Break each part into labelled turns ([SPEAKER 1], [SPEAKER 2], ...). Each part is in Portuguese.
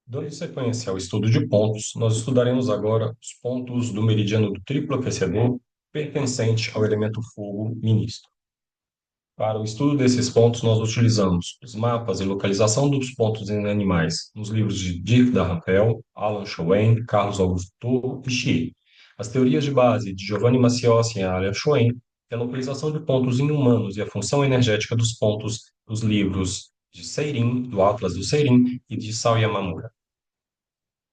[SPEAKER 1] Dando sequência ao estudo de pontos, nós estudaremos agora os pontos do meridiano do triplo aquecedor pertencente ao elemento fogo ministro. Para o estudo desses pontos, nós utilizamos os mapas e localização dos pontos em animais nos livros de Dirk Darrampel, Alan Schoen, Carlos Augusto Toro e Xie. As teorias de base de Giovanni Maciossi e Alan Schoen e a localização de pontos em humanos e a função energética dos pontos dos livros de Seirin, do Atlas do Seirin e de Sao Yamamura.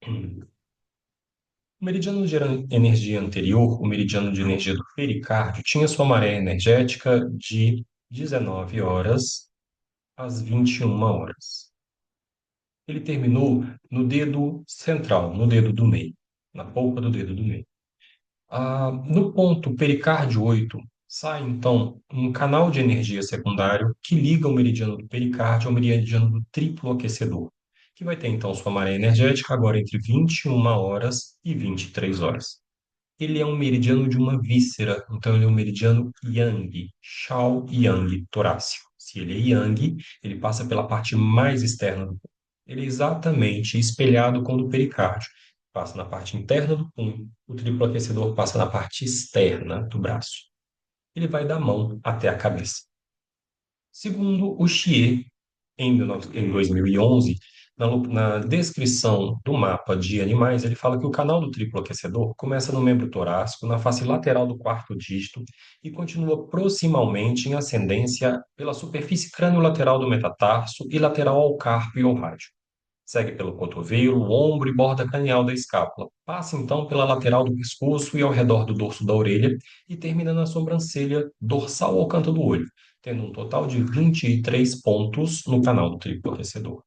[SPEAKER 1] O meridiano de energia anterior, o meridiano de energia do pericárdio, tinha sua maré energética de 19 horas às 21 horas. Ele terminou no dedo central, no dedo do meio, na polpa do dedo do meio. No ponto pericárdio 8, sai então um canal de energia secundário que liga o meridiano do pericárdio ao meridiano do triplo aquecedor, que vai ter então sua maré energética agora entre 21 horas e 23 horas. Ele é um meridiano de uma víscera, então ele é um meridiano Yang, Shao Yang torácico. Se ele é Yang, ele passa pela parte mais externa do corpo. Ele é exatamente espelhado com o do pericárdio. Passa na parte interna do punho, o triplo aquecedor passa na parte externa do braço. Ele vai da mão até a cabeça. Segundo o Xie, em 2011, na descrição do mapa de animais, ele fala que o canal do triplo aquecedor começa no membro torácico, na face lateral do quarto dígito e continua proximalmente em ascendência pela superfície craniolateral do metatarso e lateral ao carpo e ao rádio. Segue pelo cotovelo, ombro e borda cranial da escápula. Passa então pela lateral do pescoço e ao redor do dorso da orelha e termina na sobrancelha dorsal ao canto do olho, tendo um total de 23 pontos no canal do triplo aquecedor.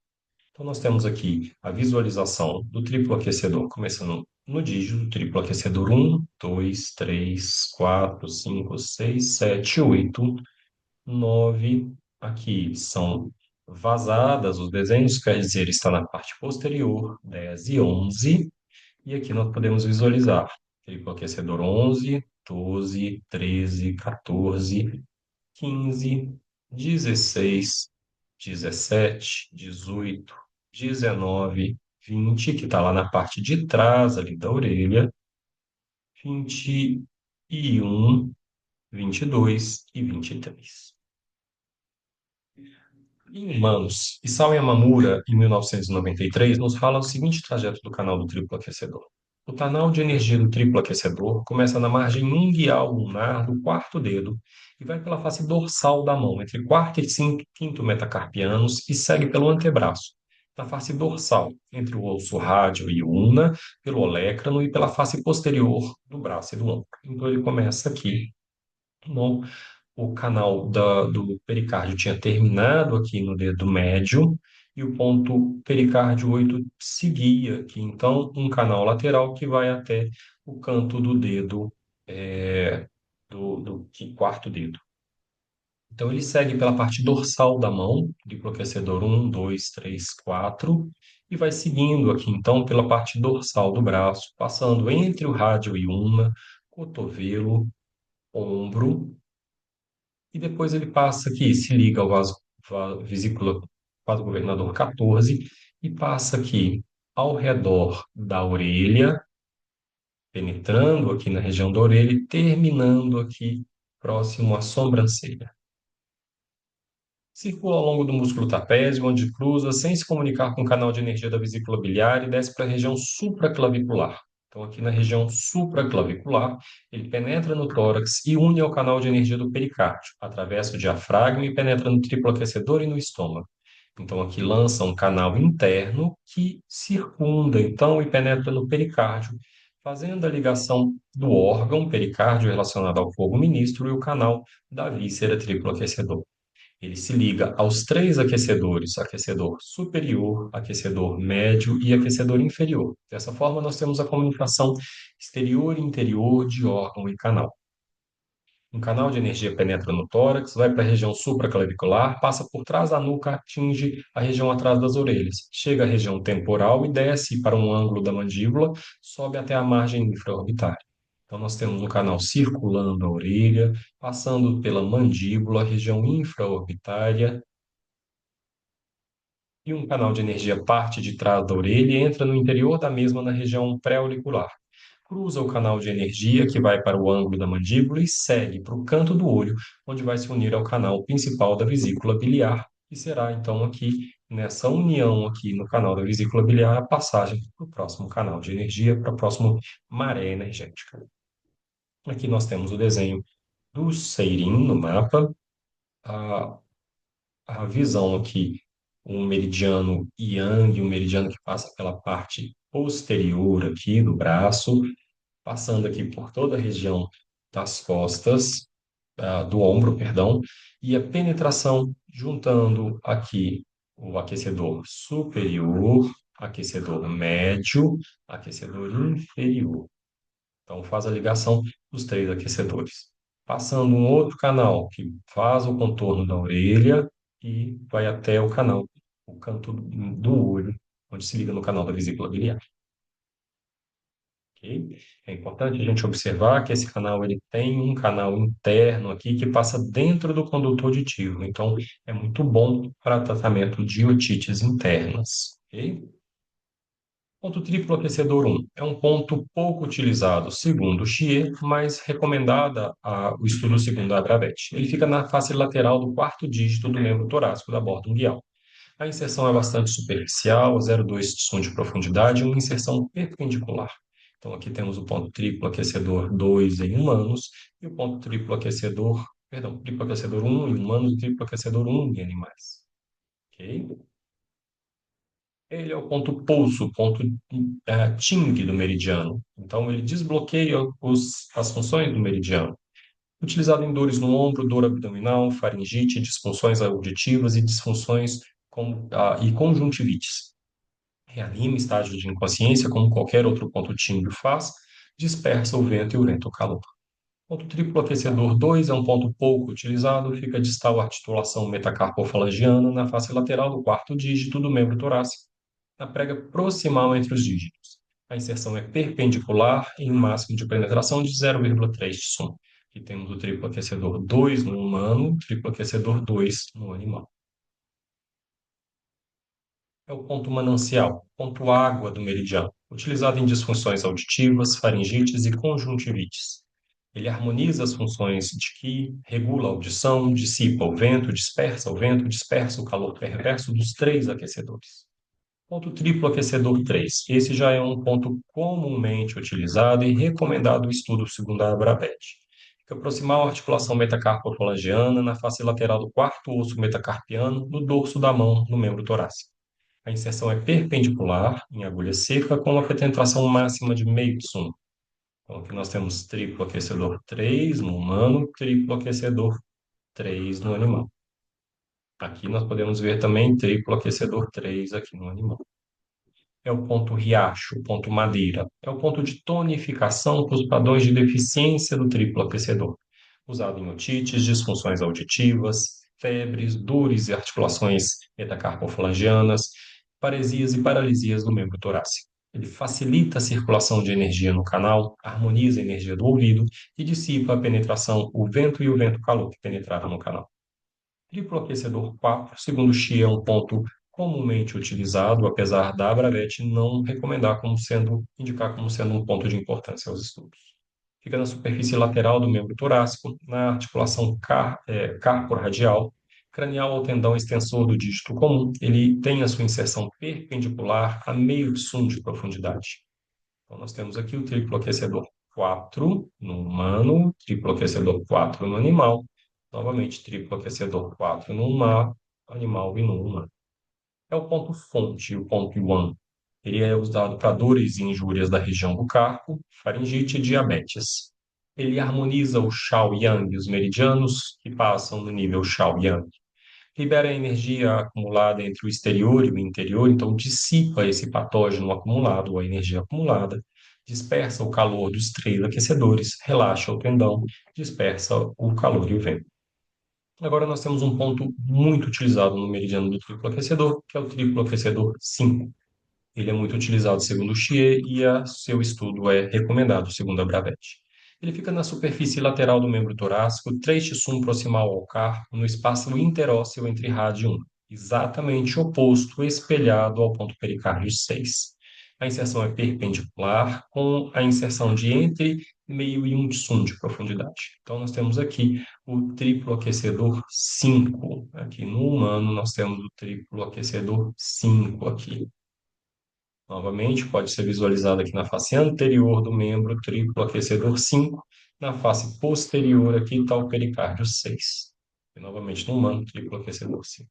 [SPEAKER 1] Então, nós temos aqui a visualização do triplo aquecedor, começando no dígito do triplo aquecedor 1, 2, 3, 4, 5, 6, 7, 8, 9. Aqui são vazadas os desenhos, quer dizer, está na parte posterior, 10 e 11. E aqui nós podemos visualizar triplo aquecedor 11, 12, 13, 14, 15, 16, 17, 18, 19, 20, que está lá na parte de trás ali da orelha, 21, 22 e 23. Em humanos, Isao Yamamura, em 1993, nos fala o seguinte trajeto do canal do triplo aquecedor. O canal de energia do triplo aquecedor começa na margem unguial lunar do quarto dedo e vai pela face dorsal da mão, entre quarto e quinto metacarpianos, e segue pelo antebraço, na face dorsal, entre o osso rádio e ulna, pelo olecrano e pela face posterior do braço e do ombro. Então ele começa aqui no o canal do pericárdio tinha terminado aqui no dedo médio e o ponto pericárdio 8 seguia aqui. Então, um canal lateral que vai até o canto do dedo, quarto dedo. Então, ele segue pela parte dorsal da mão, triplo aquecedor 1, 2, 3, 4, e vai seguindo aqui, então, pela parte dorsal do braço, passando entre o rádio e ulna, cotovelo, ombro, e depois ele passa aqui, se liga ao vesícula vaso governador 14 e passa aqui ao redor da orelha, penetrando aqui na região da orelha e terminando aqui próximo à sobrancelha. Circula ao longo do músculo trapézio, onde cruza sem se comunicar com o canal de energia da vesícula biliar e desce para a região supraclavicular. Então, aqui na região supraclavicular, ele penetra no tórax e une ao canal de energia do pericárdio, atravessa o diafragma e penetra no triplo aquecedor e no estômago. Então, aqui lança um canal interno que circunda, então, e penetra no pericárdio, fazendo a ligação do órgão pericárdio relacionado ao fogo ministro e o canal da víscera triplo aquecedor. Ele se liga aos três aquecedores: aquecedor superior, aquecedor médio e aquecedor inferior. Dessa forma, nós temos a comunicação exterior e interior de órgão e canal. Um canal de energia penetra no tórax, vai para a região supraclavicular, passa por trás da nuca, atinge a região atrás das orelhas, chega à região temporal e desce para um ângulo da mandíbula, sobe até a margem infraorbitária. Então, nós temos um canal circulando a orelha, passando pela mandíbula, região infraorbitária, e um canal de energia parte de trás da orelha e entra no interior da mesma na região pré-auricular. Cruza o canal de energia que vai para o ângulo da mandíbula e segue para o canto do olho, onde vai se unir ao canal principal da vesícula biliar, e será então aqui, nessa união aqui no canal da vesícula biliar, a passagem para o próximo canal de energia, para a próxima maré energética. Aqui nós temos o desenho do Seirin no mapa, a, a visão aqui, um meridiano Yang, um meridiano que passa pela parte posterior aqui do braço, passando aqui por toda a região das costas, do ombro, perdão, e a penetração juntando aqui o aquecedor superior, aquecedor médio, aquecedor inferior. Então faz a ligação dos três aquecedores. Passando um outro canal que faz o contorno da orelha e vai até o canal, o canto do olho, onde se liga no canal da vesícula biliar. Ok? É importante a gente observar que esse canal ele tem um canal interno aqui que passa dentro do condutor auditivo. Então, é muito bom para tratamento de otites internas. Ok? Ponto triplo aquecedor 1 é um ponto pouco utilizado segundo o Chier, mas recomendada o estudo segundo a Abravetti. Ele fica na face lateral do quarto dígito do membro torácico da borda umbial. A inserção é bastante superficial, 0,2 de som de profundidade e uma inserção perpendicular. Então, aqui temos o ponto triplo aquecedor 2 em humanos e o ponto triplo aquecedor, perdão, triplo aquecedor 1 em humanos e triplo aquecedor 1 em animais. Ok? Ele é o ponto pulso, o ponto ting do meridiano. Então, ele desbloqueia as funções do meridiano. Utilizado em dores no ombro, dor abdominal, faringite, disfunções auditivas e disfunções e conjuntivites. Reanima estágio de inconsciência, como qualquer outro ponto tímido faz, dispersa o vento e orienta o calor. Ponto triplo aquecedor 2 é um ponto pouco utilizado, fica distal à articulação metacarpofalangiana na face lateral do quarto dígito do membro torácico, na prega proximal entre os dígitos. A inserção é perpendicular em um máximo de penetração de 0,3 de som. Aqui temos o triplo aquecedor 2 no humano, triplo aquecedor 2 no animal. É o ponto manancial, ponto água do meridiano, utilizado em disfunções auditivas, faringites e conjuntivites. Ele harmoniza as funções de Qi, regula a audição, dissipa o vento, dispersa o calor perverso dos três aquecedores. Ponto triplo aquecedor 3. Esse já é um ponto comumente utilizado e recomendado o estudo segundo a Abravetti. Fica proximal à articulação metacarpofalangiana, na face lateral do quarto osso metacarpiano, no dorso da mão, no membro torácico. A inserção é perpendicular, em agulha seca, com uma penetração máxima de meio tsum. Então, aqui nós temos triplo aquecedor 3 no humano, triplo aquecedor 3 no animal. Aqui nós podemos ver também triplo aquecedor 3 aqui no animal. É o ponto riacho, o ponto madeira. É o ponto de tonificação para os padrões de deficiência do triplo aquecedor. Usado em otites, disfunções auditivas, febres, dores e articulações metacarpofalangianas, paresias e paralisias do membro torácico. Ele facilita a circulação de energia no canal, harmoniza a energia do ouvido e dissipa a penetração, o vento e o vento-calor que penetraram no canal. Triplo aquecedor 4, segundo Xi, é um ponto comumente utilizado, apesar da Abravetti não recomendar como sendo, indicar como sendo um ponto de importância aos estudos. Fica na superfície lateral do membro torácico, na articulação carpo-radial, cranial ao tendão extensor do dígito comum. Ele tem a sua inserção perpendicular a meio tsum de profundidade. Então, nós temos aqui o triplo aquecedor 4 no humano, triplo aquecedor 4 no animal, novamente triplo aquecedor 4 no animal e no humano. É o ponto fonte, o ponto yuan. Ele é usado para dores e injúrias da região do carpo, faringite e diabetes. Ele harmoniza o Shao-Yang e os meridianos que passam no nível Shao-Yang. Libera a energia acumulada entre o exterior e o interior, então dissipa esse patógeno acumulado, ou a energia acumulada, dispersa o calor dos três aquecedores, relaxa o tendão, dispersa o calor e o vento. Agora nós temos um ponto muito utilizado no meridiano do triplo aquecedor, que é o triplo aquecedor 5. Ele é muito utilizado segundo o Chier e seu estudo é recomendado segundo a Bravetti. Ele fica na superfície lateral do membro torácico, 3 Tsum proximal ao carpo, no espaço interósseo entre rádio 1. exatamente oposto, espelhado ao ponto pericárdio 6. A inserção é perpendicular, com a inserção de entre meio e um tsum de profundidade. Então, nós temos aqui o triplo aquecedor 5. Aqui no humano, nós temos o triplo aquecedor 5 aqui. Novamente, pode ser visualizado aqui na face anterior do membro, triplo aquecedor 5. Na face posterior aqui está o pericárdio 6. E, novamente, no humano, triplo aquecedor 5.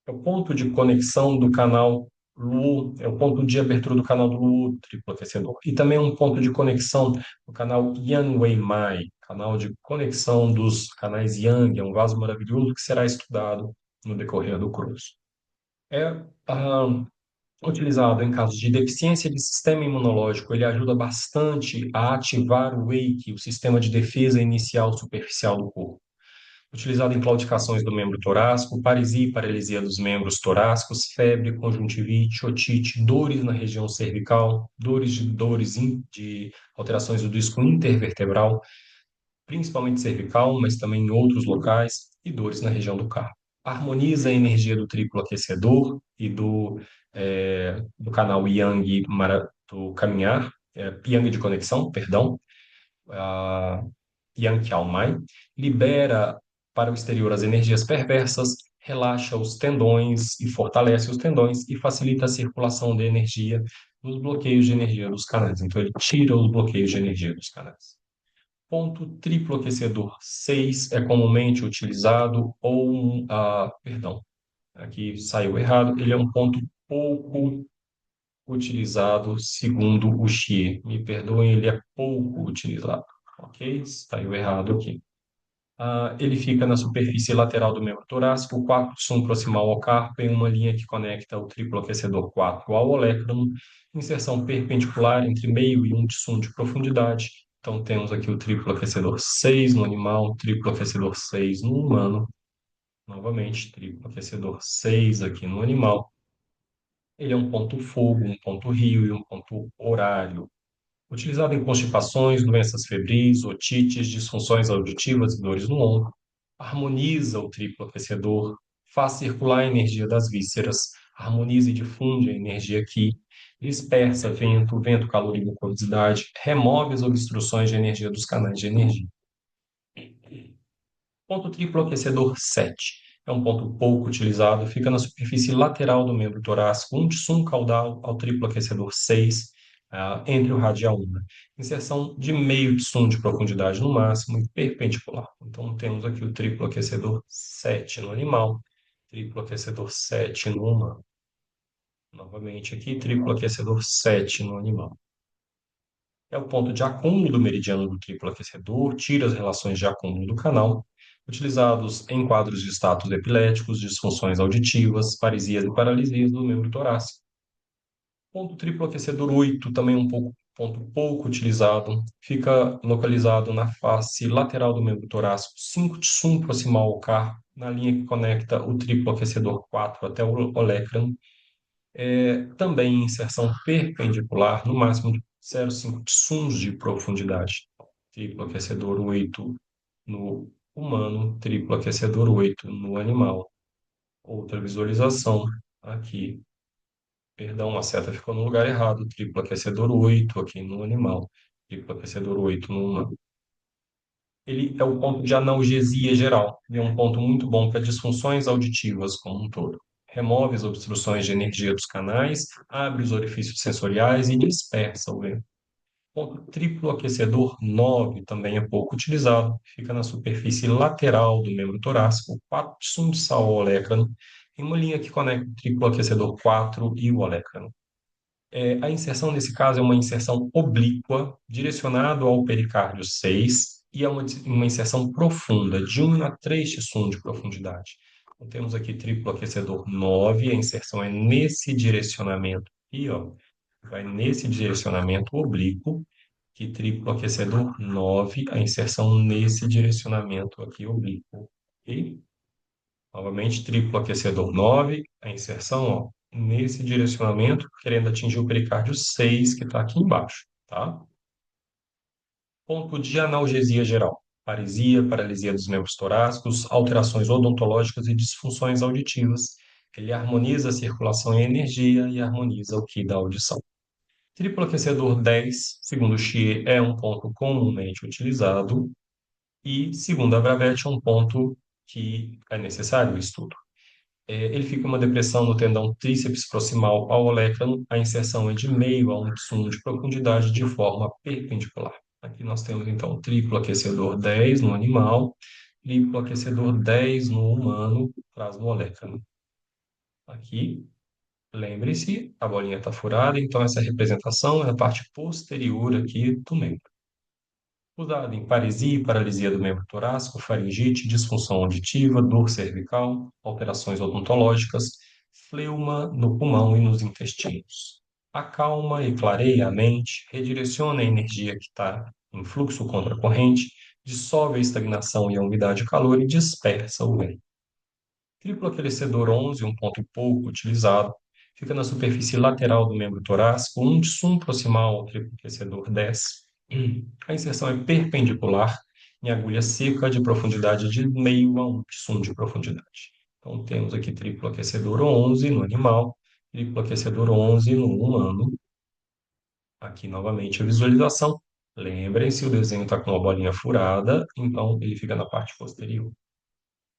[SPEAKER 1] É o ponto de conexão do canal Lu, é o ponto de abertura do canal do Lu, triplo aquecedor. E também um ponto de conexão do canal Yang Wei Mai, canal de conexão dos canais Yang, é um vaso maravilhoso que será estudado no decorrer do curso. É utilizado em casos de deficiência de sistema imunológico. Ele ajuda bastante a ativar o wake, o sistema de defesa inicial superficial do corpo. Utilizado em claudicações do membro torácico, paresia e paralisia dos membros torácicos, febre, conjuntivite, otite, dores na região cervical, de alterações do disco intervertebral, principalmente cervical, mas também em outros locais, e dores na região do carpo. Harmoniza a energia do triplo aquecedor e do canal Yang do caminhar, Yang de conexão, perdão, Yang Qiaomai, libera para o exterior as energias perversas, relaxa os tendões e fortalece os tendões e facilita a circulação de energia nos bloqueios de energia dos canais. Então, ele tira os bloqueios de energia dos canais. Ponto triplo aquecedor 6 é comumente utilizado perdão, aqui saiu errado, ele é um ponto pouco utilizado segundo o Xie. Me perdoem, ele é pouco utilizado, ok? Saiu errado aqui. Ele fica na superfície lateral do membro torácico, o quarto sum proximal ao carpo, em uma linha que conecta o triplo aquecedor 4 ao olecrano, inserção perpendicular entre meio e um tsum de profundidade. Então, temos aqui o triplo aquecedor 6 no animal, triplo aquecedor 6 no humano. Novamente, triplo aquecedor 6 aqui no animal. Ele é um ponto fogo, um ponto rio e um ponto horário. Utilizado em constipações, doenças febris, otites, disfunções auditivas e dores no ombro, harmoniza o triplo aquecedor, faz circular a energia das vísceras, harmoniza e difunde a energia aqui, dispersa vento calor e mucosidade, remove as obstruções de energia dos canais de energia. Ponto triplo aquecedor 7. É um ponto pouco utilizado, fica na superfície lateral do membro torácico, um tsum caudal ao triplo aquecedor 6, entre o radial 1. Inserção de meio tsum de profundidade no máximo e perpendicular. Então, temos aqui o triplo aquecedor 7 no animal, triplo aquecedor 7 no humano. Novamente aqui, triplo aquecedor 7 no animal. É o ponto de acúmulo do meridiano do triplo aquecedor, tira as relações de acúmulo do canal, utilizados em quadros de status epiléticos, disfunções auditivas, paresias e paralisias do membro torácico. Ponto triplo aquecedor 8, também ponto pouco utilizado, fica localizado na face lateral do membro torácico, 5 tsum proximal ao carpo, na linha que conecta o triplo aquecedor 4 até o olecrano. Também em inserção perpendicular, no máximo de 0,5 tsuns de profundidade. Triplo aquecedor 8 no humano, triplo aquecedor 8 no animal. Outra visualização aqui. Perdão, a seta ficou no lugar errado. Triplo aquecedor 8 aqui no animal. Triplo aquecedor 8 no humano. Ele é o ponto de analgesia geral. Ele é um ponto muito bom para disfunções auditivas como um todo. Remove as obstruções de energia dos canais, abre os orifícios sensoriais e dispersa o vento. Ponto triplo aquecedor 9 também é pouco utilizado, fica na superfície lateral do membro torácico, 4 tsum de sal ao olecrano, em uma linha que conecta o triplo aquecedor 4 e o olecrano. A inserção, nesse caso, é uma inserção oblíqua, direcionada ao pericárdio 6, e é uma inserção profunda, de 1 a 3 tsum de profundidade. Então, temos aqui triplo aquecedor 9, a inserção é nesse direcionamento aqui, ó, vai nesse direcionamento oblíquo, que triplo aquecedor 9, a inserção nesse direcionamento aqui oblíquo, ok? Novamente, triplo aquecedor 9, a inserção, ó, nesse direcionamento, querendo atingir o pericárdio 6, que está aqui embaixo, tá? Ponto de analgesia geral. paresia, paralisia dos membros torácicos, alterações odontológicas e disfunções auditivas. Ele harmoniza a circulação e a energia e harmoniza o que da audição. Triplo aquecedor 10, segundo Xie, é um ponto comumente utilizado e, segundo a Bravett, um ponto que é necessário o estudo. Ele fica uma depressão no tendão tríceps proximal ao olecrano. A inserção é de meio a 1 de profundidade de forma perpendicular. Aqui nós temos, então, triplo aquecedor 10 no animal, triplo aquecedor 10 no humano, traz no olecrano. Aqui, lembre-se, a bolinha está furada, então essa representação é a parte posterior aqui do membro. Usado em paresia e paralisia do membro torácico, faringite, disfunção auditiva, dor cervical, alterações odontológicas, fleuma no pulmão e nos intestinos. Acalma e clareia a mente, redireciona a energia que está em fluxo contra a corrente, dissolve a estagnação e a umidade e calor e dispersa o vento. Triplo aquecedor 11, um ponto pouco utilizado, fica na superfície lateral do membro torácico, um sum proximal ao triplo aquecedor 10. A inserção é perpendicular em agulha seca de profundidade de meio a 1 de profundidade. Então, temos aqui triplo aquecedor 11 no animal, triplo aquecedor 11 no humano. Aqui, novamente, a visualização. Lembrem-se, o desenho está com uma bolinha furada, então ele fica na parte posterior.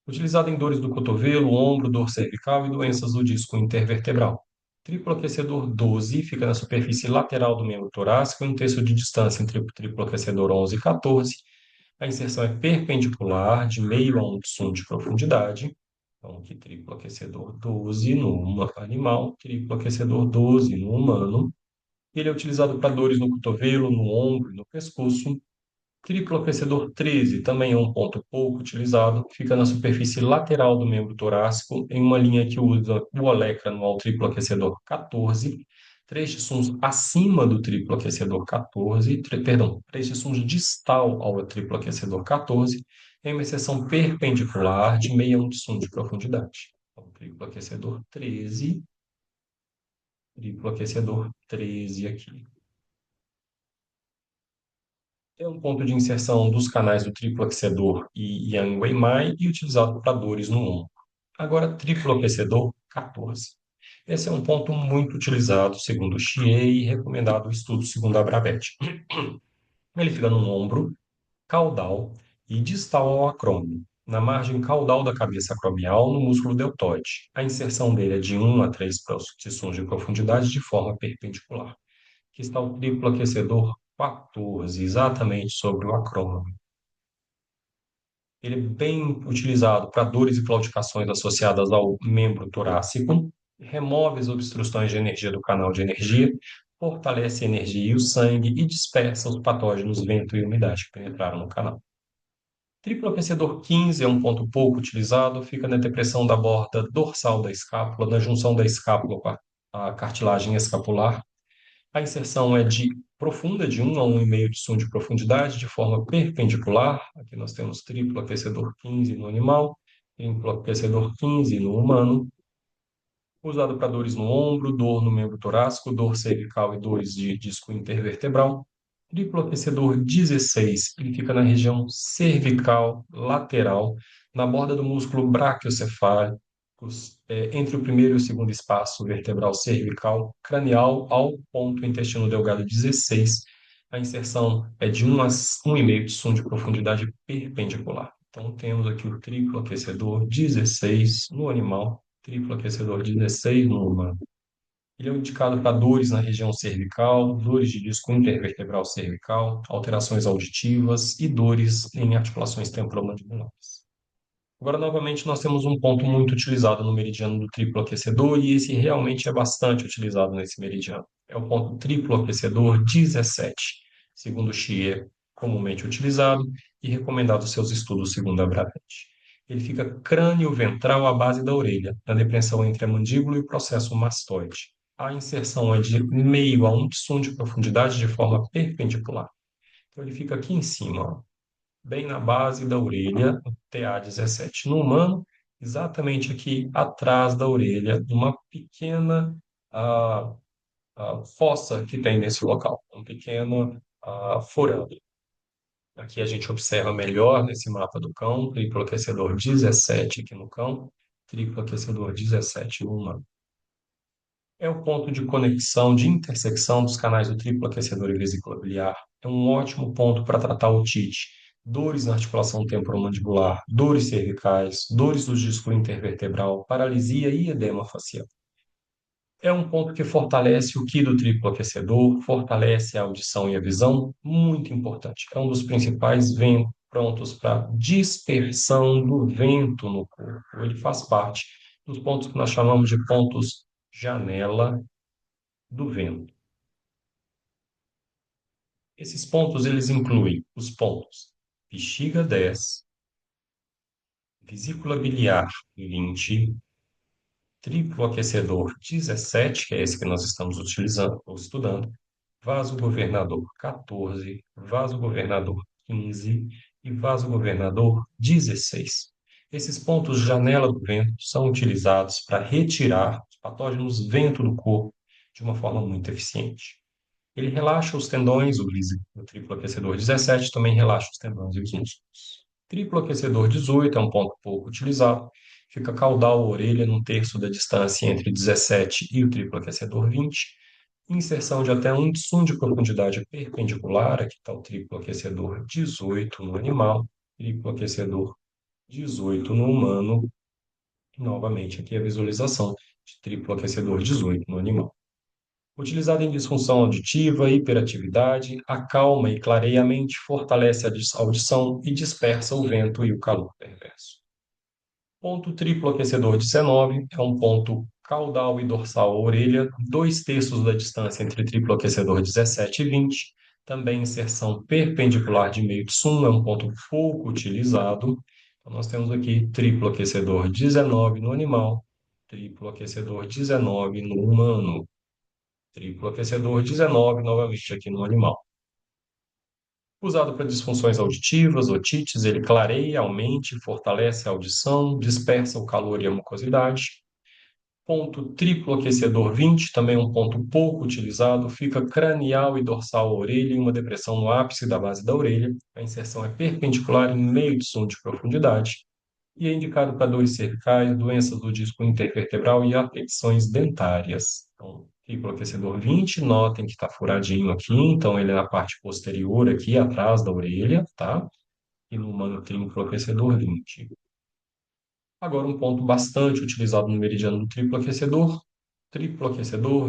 [SPEAKER 1] Utilizado em dores do cotovelo, ombro, dor cervical e doenças do disco intervertebral. Triplo aquecedor 12 fica na superfície lateral do membro torácico, em um terço de distância entre o triplo aquecedor 11 e 14. A inserção é perpendicular, de meio a 1 de profundidade. Então, aqui, triplo aquecedor 12 no animal, triplo aquecedor 12 no humano. Ele é utilizado para dores no cotovelo, no ombro e no pescoço. Triplo aquecedor 13 também é um ponto pouco utilizado, fica na superfície lateral do membro torácico, em uma linha que usa o olecrano ao triplo aquecedor 14, três tissuns acima do triplo aquecedor 14, três tissuns distal ao triplo aquecedor 14, em uma seção perpendicular de meia a 1 tissum de profundidade. Então, triplo aquecedor 13 aqui. É um ponto de inserção dos canais do triplo aquecedor e Yang Wei-Mai e utilizado para dores no ombro. Agora, triplo aquecedor 14. Esse é um ponto muito utilizado, segundo o Xie, e recomendado o estudo segundo a Bravett. Ele fica no ombro, caudal e distal ao acrômio, na margem caudal da cabeça acromial, no músculo deltoide. A inserção dele é de 1 a 3 tissons de profundidade de forma perpendicular. Aqui está o triplo aquecedor 14, exatamente sobre o acrônimo. Ele é bem utilizado para dores e claudicações associadas ao membro torácico, remove as obstruções de energia do canal de energia, fortalece a energia e o sangue e dispersa os patógenos vento e umidade que penetraram no canal. Triplo aquecedor 15 é um ponto pouco utilizado, fica na depressão da borda dorsal da escápula, na junção da escápula com a cartilagem escapular. A inserção é de profunda, de 1 a 1,5 de som de profundidade, de forma perpendicular. Aqui nós temos triplo aquecedor 15 no animal, triplo aquecedor 15 no humano. Usado para dores no ombro, dor no membro torácico, dor cervical e dores de disco intervertebral. Triplo aquecedor 16, ele fica na região cervical lateral, na borda do músculo braquiocefálico, entre o primeiro e o segundo espaço vertebral cervical, cranial ao ponto intestino delgado 16. A inserção é de 1 a 1,5 de som de profundidade perpendicular. Então, temos aqui o triplo aquecedor 16 no animal, triplo aquecedor 16 no humano. Ele é indicado para dores na região cervical, dores de disco intervertebral cervical, alterações auditivas e dores em articulações temporomandibulares. Agora, novamente, nós temos um ponto muito utilizado no meridiano do triplo aquecedor e esse realmente é bastante utilizado nesse meridiano. É o ponto triplo aquecedor 17, segundo Xie, comumente utilizado e recomendado seus estudos segundo a Bravett. Ele fica crânio-ventral à base da orelha, na depressão entre a mandíbula e o processo mastoide. A inserção é de meio a 1 tissum de profundidade de forma perpendicular. Então, ele fica aqui em cima, ó, bem na base da orelha, TA17 no humano, exatamente aqui atrás da orelha, uma pequena ah, fossa que tem nesse local, um pequeno forando. Aqui a gente observa melhor nesse mapa do cão, triplo aquecedor 17 aqui no cão, triplo aquecedor 17 no humano. É o ponto de conexão, de intersecção dos canais do triplo aquecedor e vesícula biliar. É um ótimo ponto para tratar otite, dores na articulação temporomandibular, dores cervicais, dores do disco intervertebral, paralisia e edema facial. É um ponto que fortalece o Qi do triplo aquecedor, fortalece a audição e a visão, muito importante. É um dos principais ventos prontos para dispersão do vento no corpo. Ele faz parte dos pontos que nós chamamos de pontos janela do vento. Esses pontos eles incluem os pontos bexiga 10, vesícula biliar 20, triplo aquecedor 17, que é esse que nós estamos utilizando ou estudando, vaso governador 14, vaso governador 15 e vaso governador 16. Esses pontos janela do vento são utilizados para retirar os patógenos vento do corpo de uma forma muito eficiente. Ele relaxa os tendões, o triplo aquecedor 17 também relaxa os tendões e os músculos. Triplo aquecedor 18 é um ponto pouco utilizado, fica caudal a orelha num terço da distância entre 17 e o triplo aquecedor 20. Inserção de até 1 tsum de profundidade perpendicular, aqui está o triplo aquecedor 18 no animal, triplo aquecedor 18 no humano, e novamente aqui a visualização de triplo aquecedor 18 no animal. Utilizado em disfunção auditiva, hiperatividade, acalma e clareia a mente, fortalece a audição e dispersa o vento e o calor perverso. Ponto triplo aquecedor 19 é um ponto caudal e dorsal à orelha, 2/3 da distância entre triplo aquecedor 17 e 20. Também inserção perpendicular de meio tsum, é um ponto pouco utilizado. Então, nós temos aqui triplo aquecedor 19 no animal, triplo aquecedor 19 no humano. Triplo aquecedor 19, novamente aqui no animal. Usado para disfunções auditivas, otites, ele clareia, aumenta, fortalece a audição, dispersa o calor e a mucosidade. Ponto triplo aquecedor 20, também um ponto pouco utilizado, fica cranial e dorsal à orelha e uma depressão no ápice da base da orelha. A inserção é perpendicular em meio de som de profundidade e é indicado para dores cervicais, doenças do disco intervertebral e afecções dentárias. Então, triplo aquecedor 20, notem que está furadinho aqui, então ele é na parte posterior aqui, atrás da orelha, tá? E no humano triplo aquecedor 20. Agora, um ponto bastante utilizado no meridiano do triplo aquecedor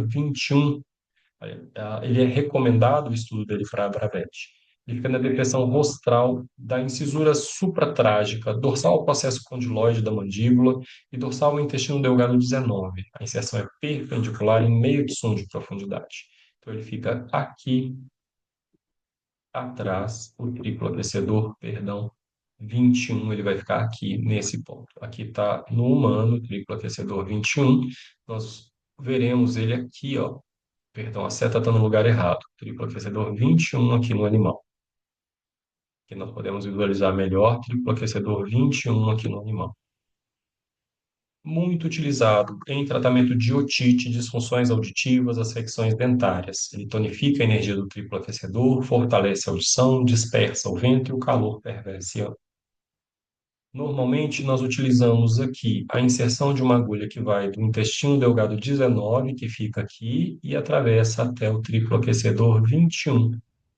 [SPEAKER 1] 21. Ele é recomendado o estudo dele para a Bravete. Ele fica na depressão rostral da incisura supratrágica, dorsal ao processo condiloide da mandíbula e dorsal ao intestino delgado 19. A inserção é perpendicular em meio de som de profundidade. Então, ele fica aqui atrás, o triplo aquecedor, perdão, 21, ele vai ficar aqui nesse ponto. Aqui está no humano, triplo aquecedor 21. Nós veremos ele aqui, ó. Perdão, a seta está no lugar errado. Triplo aquecedor 21 aqui no animal. Aqui nós podemos visualizar melhor triplo aquecedor 21 aqui no animal. Muito utilizado em tratamento de otite, disfunções auditivas, afecções dentárias. Ele tonifica a energia do triplo aquecedor, fortalece a audição, dispersa o vento e o calor pervence. Normalmente, nós utilizamos aqui a inserção de uma agulha que vai do intestino delgado 19, que fica aqui, e atravessa até o triplo aquecedor 21,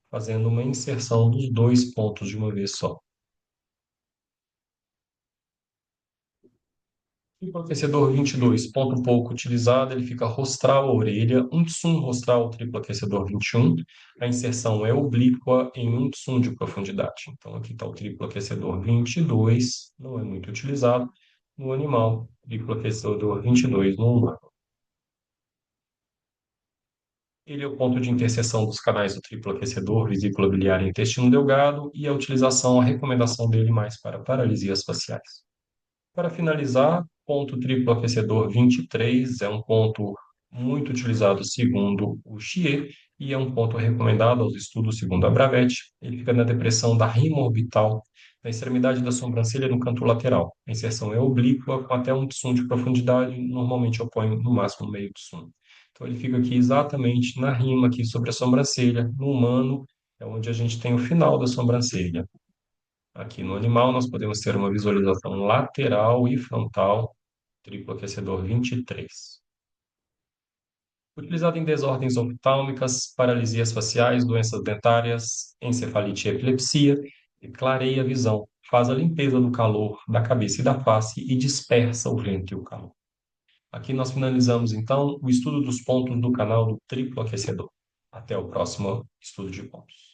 [SPEAKER 1] fazendo uma inserção dos dois pontos de uma vez só. O aquecedor 22, ponto pouco utilizado, ele fica rostral à orelha, 1 tsum rostral ao triplo aquecedor 21. A inserção é oblíqua em 1 tsum de profundidade. Então, aqui está o triplo aquecedor 22, não é muito utilizado no animal, triplo aquecedor 22 no humano. Ele é o ponto de interseção dos canais do triplo aquecedor, vesícula biliar e intestino delgado, e a utilização, a recomendação dele mais para paralisias faciais. Para finalizar, ponto triplo aquecedor 23 é um ponto muito utilizado segundo o Chier e é um ponto recomendado aos estudos segundo a Bravette. Ele fica na depressão da rima orbital, na extremidade da sobrancelha no canto lateral. A inserção é oblíqua com até 1 tsum de profundidade, normalmente eu ponho no máximo meio tsum. Então ele fica aqui exatamente na rima aqui sobre a sobrancelha, no humano, é onde a gente tem o final da sobrancelha. Aqui no animal, nós podemos ter uma visualização lateral e frontal, triplo aquecedor 23. Utilizado em desordens oftálmicas, paralisias faciais, doenças dentárias, encefalite e epilepsia, e clareia a visão, faz a limpeza do calor da cabeça e da face e dispersa o vento e o calor. Aqui nós finalizamos, então, o estudo dos pontos do canal do triplo aquecedor. Até o próximo estudo de pontos.